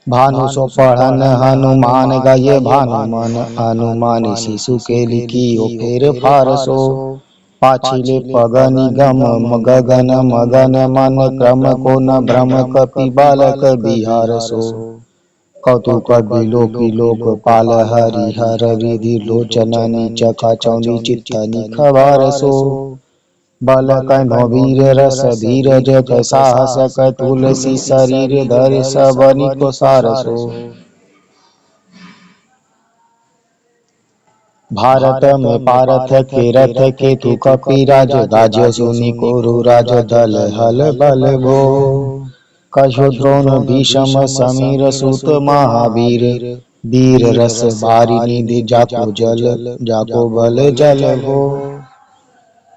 भानु सो पढ़न हनुमान गए भानु मन हनुमान शिशु के लिखियो फेर फारसो। पाछिले पगनि गम गगन मगन मन क्रम को न भ्रम कपि बालक बिहार सो। कौतुक बिलोकी लोक पाल हरि हर रिधि लोचन चखा चौंदी चित्त निखबार सो। बल कहो वीर रस धीरज क साहस क तुलसी शरीर धर सबनि को सारसो। भारत में पारथ के रथ के तु कपिराज गाज्य सुनि कोरुराज दल हल बल भो। कछु द्रोण भीषम समीर सुत महावीर वीर रस भारी निधि जाको बल जल भो।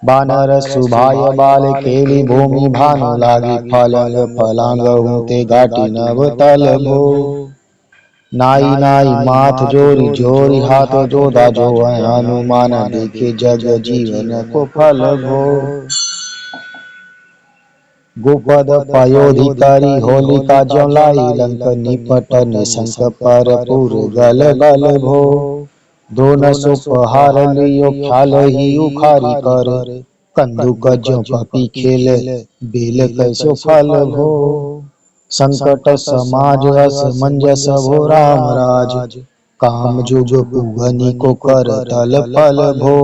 बानर सुभाय बाल केली भूमि भानु लागी फलंग फलांग ऊते घाटी नव तल भो। नाई नाई माथ जोरी जोरी हाथ जोदा जो हनुमान देखे जग जीवन को फल भो। गोपद पयोधिकारी होलिका ज्वलाई लंक निपट निशंक पर पुर गल बल भो। द्रोण सुपहार लियो ख्याल ही उखारी कर कंदुक ज्यों कपि खेल बेल कैसो फल भो। संकट समाज असमंजस भो राम राज काम जुग पुगनि को कर तल फल भो।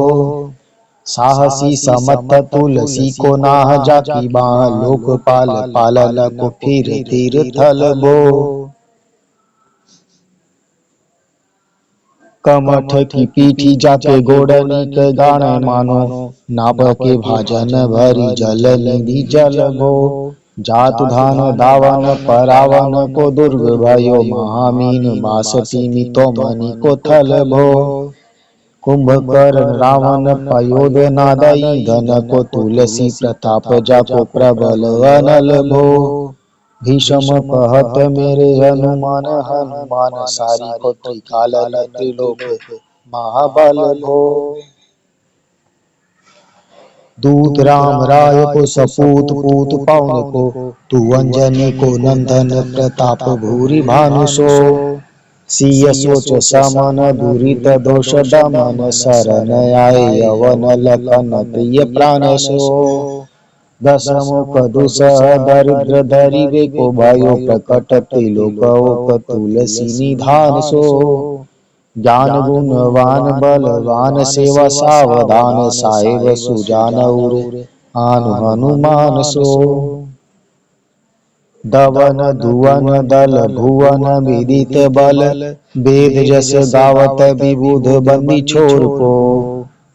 साहसी समत तुलसी को नाह जाकी बाह लोकपाल पालन को फिर तीर थल भो। कमठ की पीठी जाके गोड़नी के गाने मानो नाप के भाजन भरी जल निधि जल भो। जात धान दावन परावन को दुर्ग भयो महामीन बासती तो मणि को थल भो। कुंभकर्ण रावण पयोध नादई धन को तुलसी प्रताप जाको प्रबल अनल भो। भीषम कहत मेरे हनुमान हनुमान सारी को त्रिकालन त्रिलोक महाबल भो। दूत राम राय को सपूत पूत पवन को तू अंजनी को नंदन प्रताप भूरि भानु सो। सिय सोच समन दुरित दोष दमन शरण आए यवन लखन प्रिय प्राण सो। दशमुख दुसह दरिद्र दरिवे को भयो प्रकट त्रिलोक तुलसी निधान सो। ज्ञान गुणवान बलवान सेवा सावधान साहेब सुजान उर आनु हनुमान सो। दवन धुवन दल भुवन विदित बल वेद जस गावत विबुध बंदी छोर को।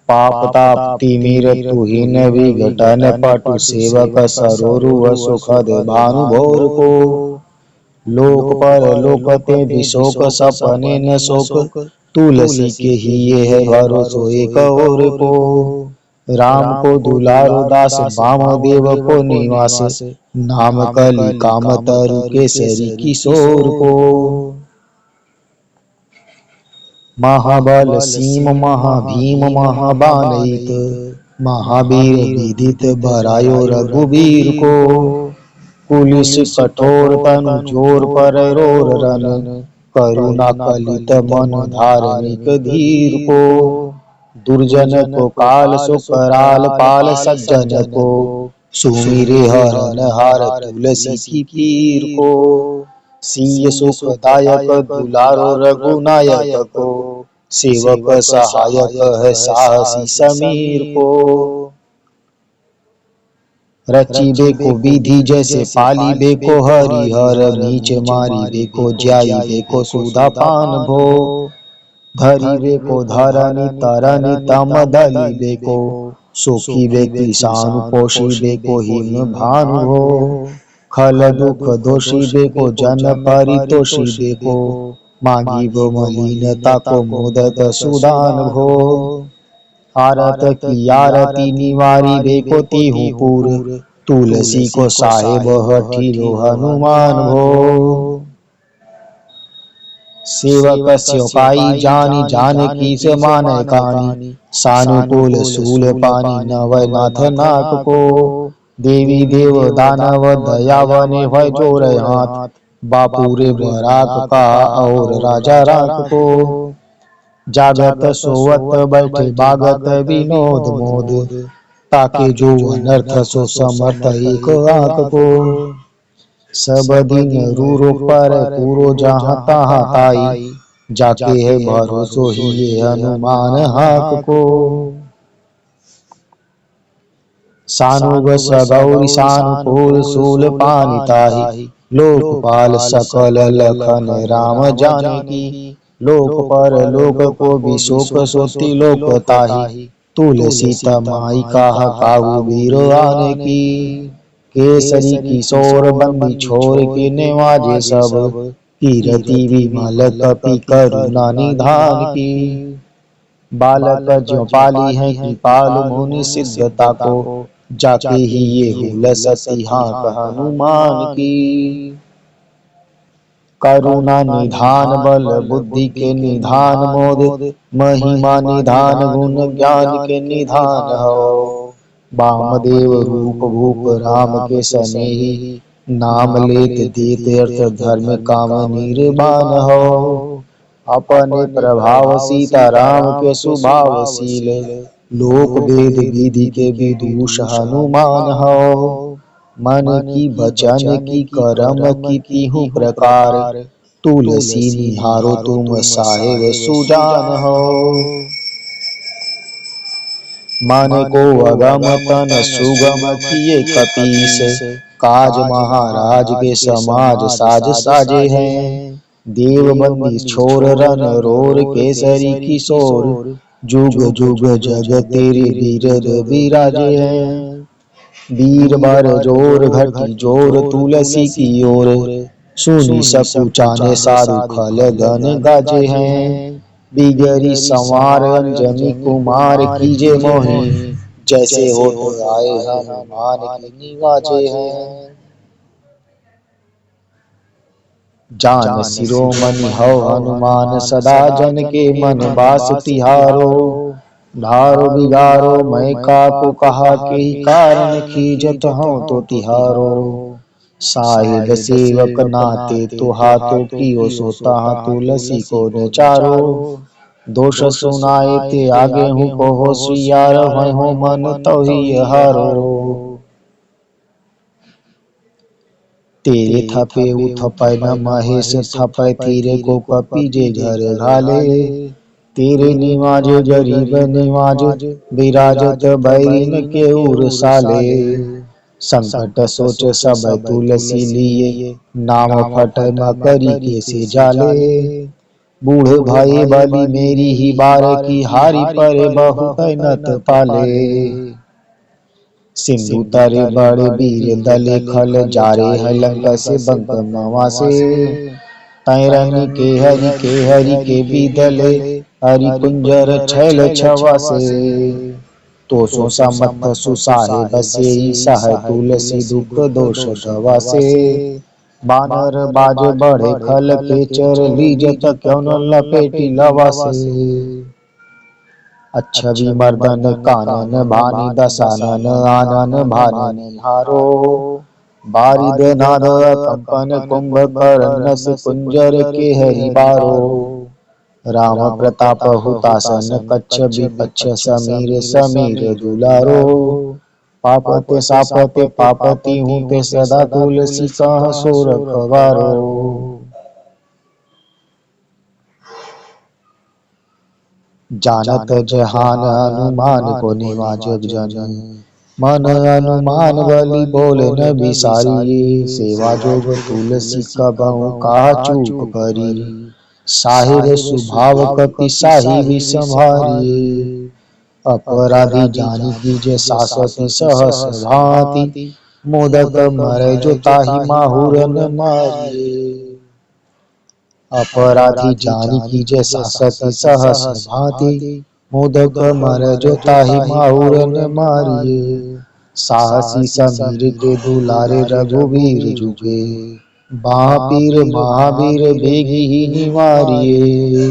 पाप ताप तिमिर तुहिन विघटन पटु सेवक सरोरु सुखद भानु भोर को। लोक पर लोकते विशोक सपने न शोक तुलसी के ही ये है भरोसो एक और को। राम को दुलारो दास वामदेव को निवास नाम कली काम तरु केसरी किशोर को। महाबल सीम महाभीम महाबानईत महावीर विदित बरायो रघुवीर को। पुलिस कठोर तनु जोर पर रोर रन करुणा कलित मन धार्मिक धीर को। दुर्जन को काल सो कराल पाल सज्जन को सुमिरे हरन हार तुलसी की पीर को। सिय सुखदायक दुलारो रघुनायक को सेवक सहायक है साहसी समीर को। रची बेको विधि जैसे पाली बेको हरिहर नीच मारी बेको ज्याई बेको सुधा पान भो। धरी बेको धरनी तरनी तम दली बेको सुखी बेकी शानु पोषी बेको हिम भानु भो। खल दुख दोषी बेको जन परितोषी बेको मांगी वो मलिनता को मोदत सुदान भो। आरत की आरती निवारी बेको तिहु पुर तुलसी को साहेब हठिलो हनुमान भो। सेवक स्योपाई जानी जानकी से माने कानी सानुकूल सूल पानी नवय नाथ नाक को। देवी देव दानव दयावने भय जोर हाथ बापू रे राख कहा और राजा राख को। जागत सोवत बैठे बागत विनोद मोद, ताके जो अनर्थ सो समर्थ एक आंख को। सब दिन रूरो पर पूरो जहाँ तहाँ ताई, जाके है भरोसो ही ये हनुमान हाक को। सानुग सगौरी सानुकूल सूल पानिताहि, लोकपाल सकल लखन राम जानकी। लोक पर लोक को भी शोक सोती लोक ताहि, तुलसी तमाई कहा काऊ वीर आने की। केसरी किशोर बंदी छोर के नेवाजे सब, कीरति विमल कपि करुणा निधान की। बालक ज्यों पाली है कृपाल मुनि सिद्धता को, जाके ही ये हुल सती हाँक हनुमान की। करुणा निधान बल बुद्धि के निधान मोद, महिमा निधान गुण ज्ञान के निधान हो। वामदेव रूप भूप राम के सनेही, नाम लेत देत अर्थ धर्म काम निर्माण हो। अपने प्रभाव सीता राम के स्वभावशील, लोक वेद विधि के विदुष हनुमान हो। मन की वचन की कर्म की तीहू प्रकार, तुलसी निहारो तुम साहेब सुजान हो। मन को अगम तन सुगम किए कपीस, काज महाराज के समाज साज साजे हैं। देव बंदी छोर रन रोर केसरी किशोर, जुग जुग जग तेरे वीर विराजे हैं। वीर बर जोर घटी जोर तुलसी की ओर, सुनी सकुचाने साधु खल गन गाजे हैं। बिगरी संवार अंजनी कुमार कीजे मोहि, जैसे हो तो आए हनुमान की निवाजे हैं। जान शिरोमणि हौ हनुमान सदा जन के मन बास तिहारो। ढारो बिगारो मैं काको कहा के ही कारण, खीजत हूँ तो तिहारो। साहिब सेवक नाते तो हाथों की ओ सोता तुलसी को नचारो। दोष सुनाए ते आगे हूँ कहो सियार, मैं हो मन तो ही हारो। तेरे थपे उथपै न महेश थपै तीरे को कपि जे घर घाले। तेरे निवाज गरीब निवाज, विराजत बैरिन के उर साले। संकट सोच सब तुलसी लिए, नाम फट मकरी के से जाले। बूढ़े भाई बलि मेरी ही बार की, हारी पर बहुत नत पाले। सिंधु तरे बड़े वीर दले खल, जारे है लंका से बंक मवा से। तैरनी के हरि के बिदले, हरि कुंजर छैल छवा से। तो सो समत सुसाहे बसे, सह तुलसी दुख दोष गवा से। बानर बाज बढ़े खल के चर, लीजत क्यों न लपेटी लवा से। अच्छवी मर्दन कानन भानी, दसानन आनन भानन निहारो। बारिद नाद कंपन कुंभ करनस, कुंजर के हरि बारो। राम प्रताप हुतासन कच्छ विपक्ष, समीर समीर दुलारो। पापते सापते पापति हूँ ते, सदा तुलसी कह सो रखवारो। जानत जहान हनुमान को निवाजक जन, मन हनुमान बलि बोले न बिसारी। सेवा जोग तुलसी कबहु का चूक करी, साहिब स्वभाव कपि साहिब संभारिये। अपराधी जानी कीजे शासति सहस भांति, मोदक मरै जो ताहि माहुर न मारिये। अपराधी जानी कीजे शासति सहस भांति, मोदक मरै जो ताहि माहुर न मारिये। साहसी समीर के दुलारे रघुवीर जुगे, बापीर महावीर बेगी ही निवारिये।